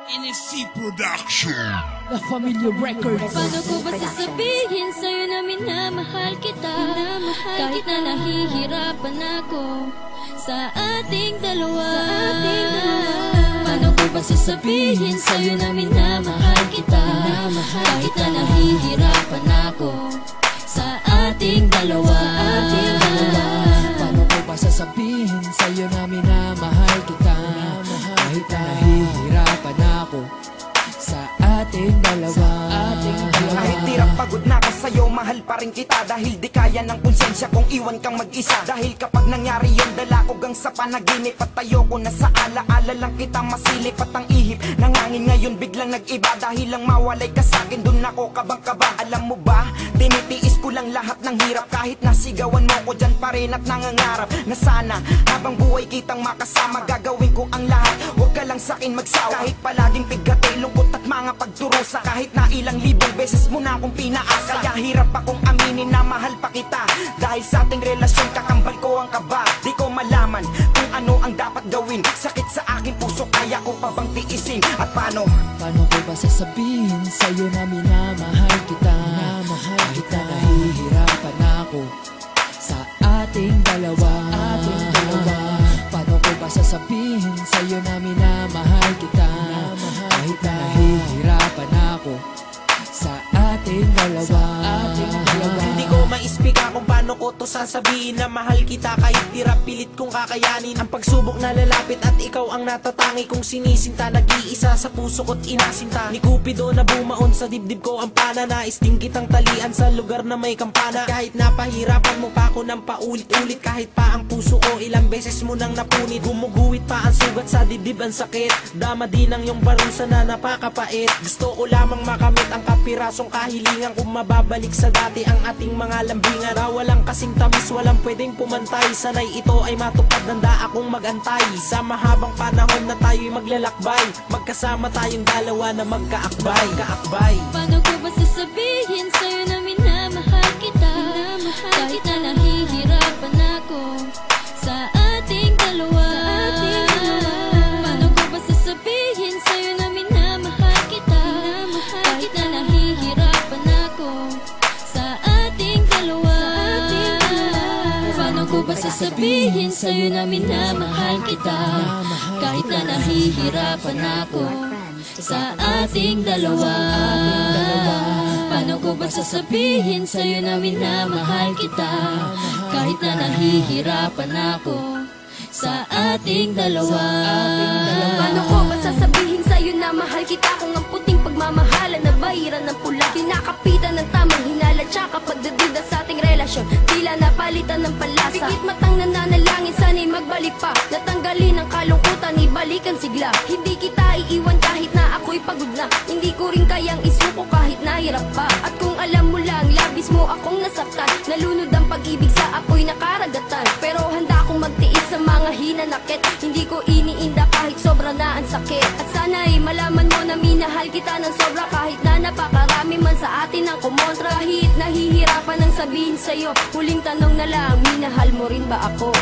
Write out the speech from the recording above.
NSC Production, La Familia Records. Paano ko ba sasabihin sa'yo na minamahal kita? Kahit na nahihirapan ako sa ating dalawa. Paano ko ba sasabihin sa'yo na minamahal kita? Kahit na nahihirapan ako sa ating dalawa. Paano ko ba sasabihin sa'yo na minamahal kita? Kahit na nahihirapan ako sa ating dalawa. Kahit tirap pagod na ako sa'yo, mahal pa rin kita. Dahil di kaya ng konsensya kung iwan kang mag-isa. Dahil kapag nangyari yun, dala ko gang sa panaginip. At ayoko na sa alaala lang kita masilip. At ang ihip nangangin ngayon biglang nag-iba. Dahil lang mawalay ka sa'kin, dun ako kabang-kaba. Alam mo ba, tinitiis ko lang lahat ng hirap. Kahit nasigawan mo ko dyan pa rin at nangangarap na sana habang buhay kitang makasama, gagawin ko ang lahat, huwag ka lang sa'kin magsawa. Kahit palaging bigate, lungkot at mga pagdurusa, kahit na ilang libong beses mo na akong pinaasa. Kaya hirap akong aminin na mahal pa kita. Dahil sa ating relasyon kakambal ko ang kaba. Di ko malaman kung ano ang dapat gawin. Sakit sa aking puso, kaya ko pa bang tiisin? At paano ko ba sasabihin sa'yo na minamahal kita? Kahit na nahihirapan ako sa ating dalawa. Paano ko ba sasabihin sa'yo na minamahal kita? Kahit na nahihirapan ako sa ating dalawa. Hindi ko maispika kung paano ko to sasabihin na mahal kita. Kahit tirap pilit kong kakayanin ang pagsubok na lalapit at ikaw ang natatangi kong sinisinta. Nag-iisa sa puso ko't inasinta ni Cupido na bumaon sa dibdib ko ang pananais din kitang talian sa lugar na may kampana. Kahit napahirapan mo pa ako ng paulit-ulit, kahit pa ang puso ko ilang beses mo nang napunit. Gumuguhit pa ang sugat sa dibdib, ang sakit. Dama din ang iyong parusa na napakapait. Gusto ko lamang makamit ang kapirasong kahilingan kung mababalik sa dati ang ating mga lambingan. Na walang kasing tamis, walang pwedeng pumantay. Sanay ito ay matupad, nanda akong magantay. Sa mahabang panahon na tayo'y maglalakbay, magkasama tayong dalawa na magkaakbay. Paano ko ba sasabihin sa'yo na minamahal kita? Kahit na nahihirapan ako sa ating dalawa. Paano ko ba sasabihin sa'yo na minamahal kita? Kahit na nahihirapan ako sa ating dalawa. Paano ko ba sasabihin sa'yo na minamahal kita? Kahit na nahihirapan ako sa ating dalawa. Paano ko ba sasabihin sa'yo na minamahal kita? Kahit na nahihirapan ako sa ating dalawa. Paano ko ba sasabihin sa'yo na mahal kita kung ang puting pagmamahalan na bahiran ng pula, kinakapitan ng tamang hinala, tsaka pagdadida sa ating relasyon tila napalitan ng palasa. Pikit matang nananalangin sana'y magbalik pa, natanggalin ang kalungkutan, ibalikan sigla. Hindi kita iiwan kahit na ako'y pagod na, hindi ko rin kayang isuko kahit nahirap pa. At kung alam mo lang, labis mo akong nasaktan, nalunod ang pag-ibig sa apoy na karagatan. Pero handa akong magtiis sa mga hinanakit, hindi ko iniinda kahit sobra na ang sakit. At sana'y malaman mo na minahal kita ng sobra, kahit na napakarami man sa atin ang kumontra. Kahit nahihirapan ang sabihin sa'yo, huling tanong na lang, minahal mo rin ba ako?